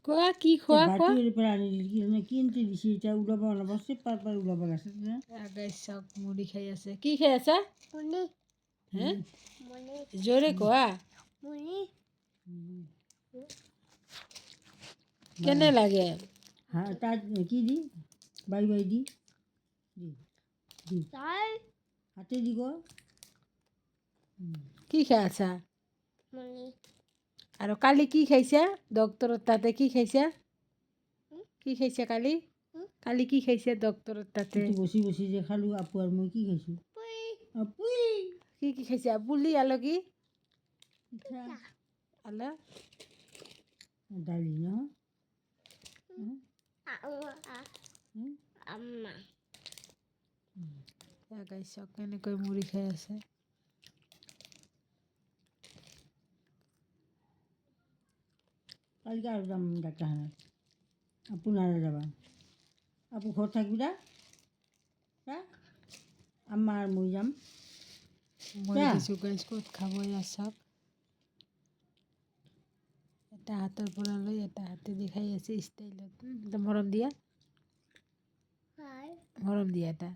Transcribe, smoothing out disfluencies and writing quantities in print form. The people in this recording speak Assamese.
খোৱা কি খোৱা খোৱা বাটিৰ পৰা আনি দিলি কি আনি দিছে এতিয়া ওলাব ওলাব চেপাৰ পৰা ওলাব আছে না আগাই চাওক মুড়ি খাই আছে কি খাই আছা হে জোৰে কোৱা কেনে লাগে হা তাত কি দি বাই বাই দি দি দি হাতে দি গো কি খাই আছা আৰু কালি কি খাইছা ডক্তৰৰ তাতে কি খাইছা কি খাইছা কালি কালি কি খাইছা ডক্তৰৰ তাতে এইটো বসি বসি যে খালোঁ আপু আৰু মই কি খাইছোঁ আপুই কি খাইছা পুলি আলো কি পিঠা আলো দালি ন গাই চাওক কেনেকৈ মুড়ি খাই আছে কালিকে আৰু যাম ডাক্তৰখানাত আপু নাৰে যাবা আপু ঘৰত থাকিবি দা আম্মা আৰু মই যাম মই দিছোঁ গাইছ ক'ত খাব এয়া চাওক এটা হাতৰ পৰা লৈ এটা হাতে দি খাই আছে ষ্টাইলত এটা মৰম দিয়া মৰম দিয়া এটা